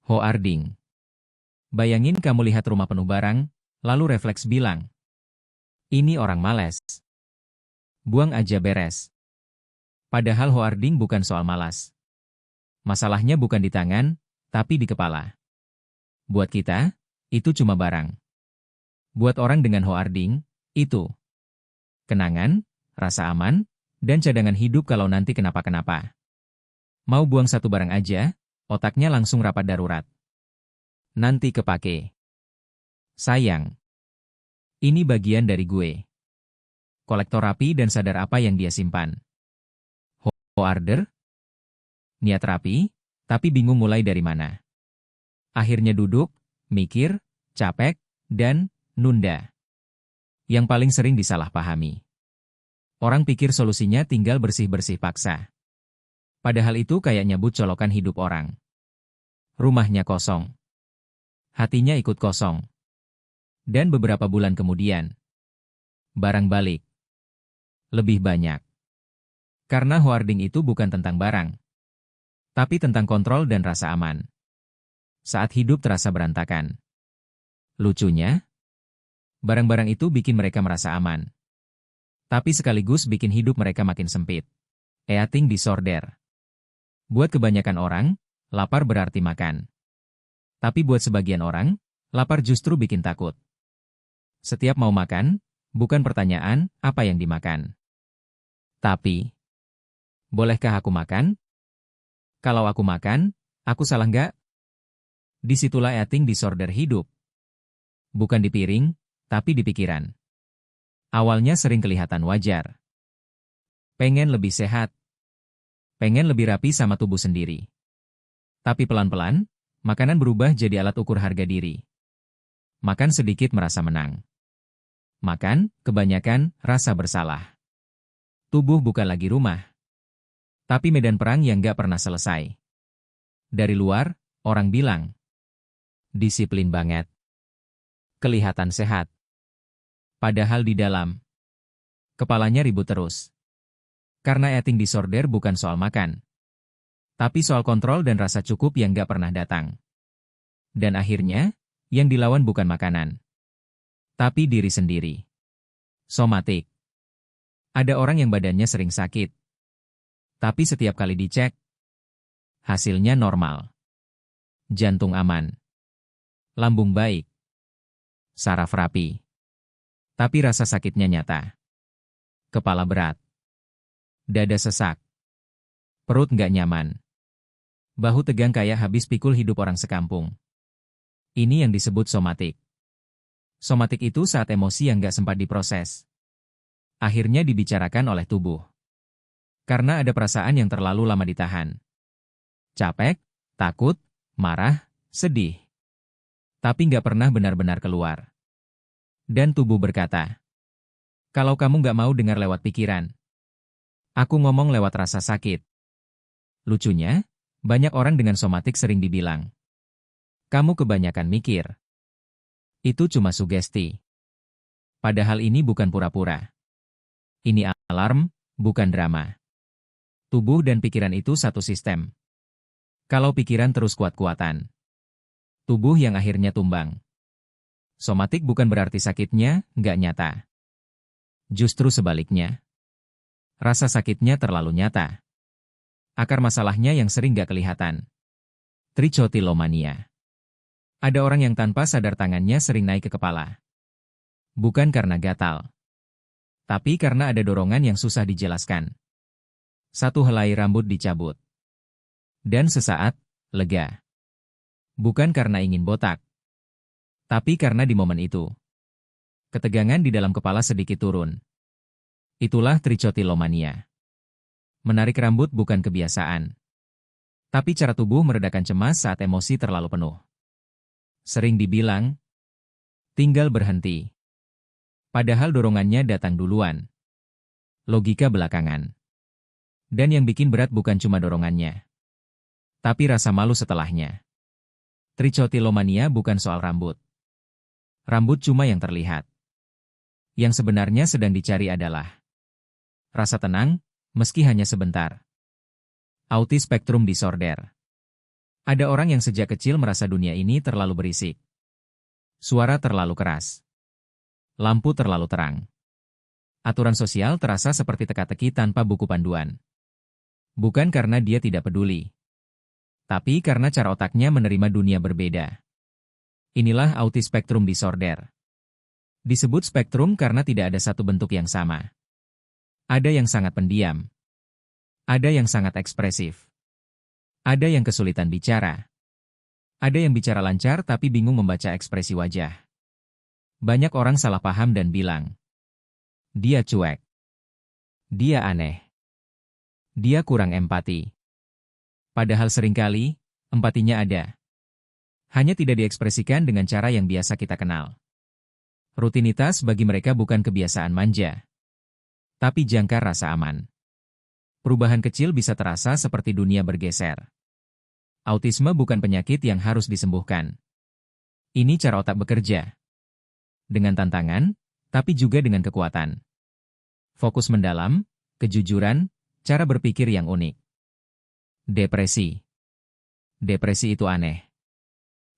Hoarding. Bayangin kamu lihat rumah penuh barang, lalu refleks bilang, ini orang malas. Buang aja beres. Padahal hoarding bukan soal malas. Masalahnya bukan di tangan, tapi di kepala. Buat kita, itu cuma barang. Buat orang dengan hoarding, itu kenangan, rasa aman, dan cadangan hidup kalau nanti kenapa-kenapa. Mau buang satu barang aja, otaknya langsung rapat darurat. Nanti kepake. Sayang. Ini bagian dari gue. Kolektor rapi dan sadar apa yang dia simpan. Hoarder? Niat rapi, tapi bingung mulai dari mana. Akhirnya duduk, mikir, capek, dan nunda. Yang paling sering disalahpahami. Orang pikir solusinya tinggal bersih-bersih paksa. Padahal itu kayak nyabut colokan hidup orang. Rumahnya kosong. Hatinya ikut kosong. Dan beberapa bulan kemudian, barang balik. Lebih banyak. Karena hoarding itu bukan tentang barang, tapi tentang kontrol dan rasa aman. Saat hidup terasa berantakan. Lucunya, barang-barang itu bikin mereka merasa aman. Tapi sekaligus bikin hidup mereka makin sempit. Eating disorder. Buat kebanyakan orang, lapar berarti makan. Tapi buat sebagian orang, lapar justru bikin takut. Setiap mau makan, bukan pertanyaan apa yang dimakan. Tapi, bolehkah aku makan? Kalau aku makan, aku salah nggak? Disitulah eating disorder hidup. Bukan di piring, tapi di pikiran. Awalnya sering kelihatan wajar. Pengen lebih sehat. Pengen lebih rapi sama tubuh sendiri. Tapi pelan-pelan, makanan berubah jadi alat ukur harga diri. Makan sedikit merasa menang. Makan, kebanyakan, rasa bersalah. Tubuh bukan lagi rumah. Tapi medan perang yang gak pernah selesai. Dari luar, orang bilang, disiplin banget. Kelihatan sehat. Padahal di dalam, kepalanya ribut terus. Karena eating disorder bukan soal makan. Tapi soal kontrol dan rasa cukup yang gak pernah datang. Dan akhirnya, yang dilawan bukan makanan. Tapi diri sendiri. Somatik. Ada orang yang badannya sering sakit. Tapi setiap kali dicek, hasilnya normal. Jantung aman. Lambung baik. Saraf rapi. Tapi rasa sakitnya nyata. Kepala berat. Dada sesak. Perut nggak nyaman. Bahu tegang kayak habis pikul hidup orang sekampung. Ini yang disebut somatik. Somatik itu saat emosi yang nggak sempat diproses. Akhirnya dibicarakan oleh tubuh. Karena ada perasaan yang terlalu lama ditahan. Capek, takut, marah, sedih. Tapi nggak pernah benar-benar keluar. Dan tubuh berkata, kalau kamu nggak mau dengar lewat pikiran, aku ngomong lewat rasa sakit. Lucunya, banyak orang dengan somatik sering dibilang, kamu kebanyakan mikir. Itu cuma sugesti. Padahal ini bukan pura-pura. Ini alarm, bukan drama. Tubuh dan pikiran itu satu sistem. Kalau pikiran terus kuat-kuatan, tubuh yang akhirnya tumbang. Somatik bukan berarti sakitnya nggak nyata. Justru sebaliknya. Rasa sakitnya terlalu nyata. Akar masalahnya yang sering nggak kelihatan. Trichotillomania. Ada orang yang tanpa sadar tangannya sering naik ke kepala. Bukan karena gatal. Tapi karena ada dorongan yang susah dijelaskan. Satu helai rambut dicabut. Dan sesaat, lega. Bukan karena ingin botak. Tapi karena di momen itu, ketegangan di dalam kepala sedikit turun. Itulah trichotillomania. Menarik rambut bukan kebiasaan. Tapi cara tubuh meredakan cemas saat emosi terlalu penuh. Sering dibilang, tinggal berhenti. Padahal dorongannya datang duluan. Logika belakangan. Dan yang bikin berat bukan cuma dorongannya. Tapi rasa malu setelahnya. Trichotillomania bukan soal rambut. Rambut cuma yang terlihat. Yang sebenarnya sedang dicari adalah rasa tenang, meski hanya sebentar. Autism spectrum disorder. Ada orang yang sejak kecil merasa dunia ini terlalu berisik. Suara terlalu keras. Lampu terlalu terang. Aturan sosial terasa seperti teka-teki tanpa buku panduan. Bukan karena dia tidak peduli, tapi karena cara otaknya menerima dunia berbeda. Inilah autis spektrum disorder. Disebut spektrum karena tidak ada satu bentuk yang sama. Ada yang sangat pendiam. Ada yang sangat ekspresif. Ada yang kesulitan bicara. Ada yang bicara lancar tapi bingung membaca ekspresi wajah. Banyak orang salah paham dan bilang, dia cuek. Dia aneh. Dia kurang empati. Padahal seringkali, empatinya ada. Hanya tidak diekspresikan dengan cara yang biasa kita kenal. Rutinitas bagi mereka bukan kebiasaan manja, tapi jangkar rasa aman. Perubahan kecil bisa terasa seperti dunia bergeser. Autisme bukan penyakit yang harus disembuhkan. Ini cara otak bekerja. Dengan tantangan, tapi juga dengan kekuatan. Fokus mendalam, kejujuran, cara berpikir yang unik. Depresi. Depresi itu aneh.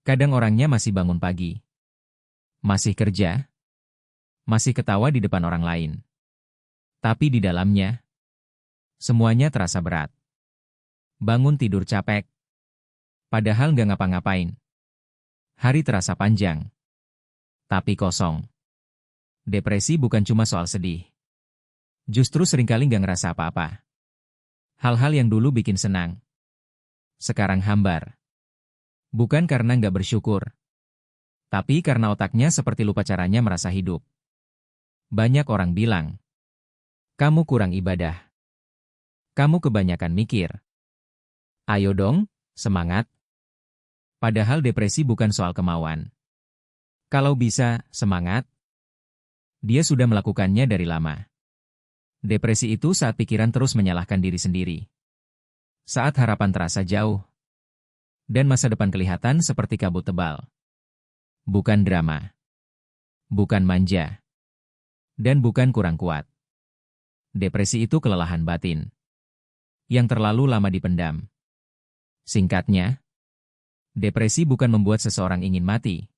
Kadang orangnya masih bangun pagi. Masih kerja. Masih ketawa di depan orang lain. Tapi di dalamnya, semuanya terasa berat. Bangun tidur capek. Padahal nggak ngapa-ngapain. Hari terasa panjang. Tapi kosong. Depresi bukan cuma soal sedih. Justru seringkali nggak ngerasa apa-apa. Hal-hal yang dulu bikin senang, sekarang hambar. Bukan karena nggak bersyukur, tapi karena otaknya seperti lupa caranya merasa hidup. Banyak orang bilang, kamu kurang ibadah. Kamu kebanyakan mikir. Ayo dong, semangat. Padahal depresi bukan soal kemauan. Kalau bisa, semangat. Dia sudah melakukannya dari lama. Depresi itu saat pikiran terus menyalahkan diri sendiri. Saat harapan terasa jauh. Dan masa depan kelihatan seperti kabut tebal. Bukan drama. Bukan manja. Dan bukan kurang kuat. Depresi itu kelelahan batin. Yang terlalu lama dipendam. Singkatnya, depresi bukan membuat seseorang ingin mati,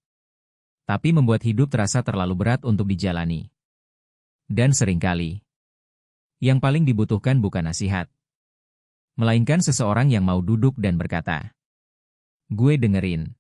tapi membuat hidup terasa terlalu berat untuk dijalani. Dan seringkali, yang paling dibutuhkan bukan nasihat, melainkan seseorang yang mau duduk dan berkata, gue dengerin.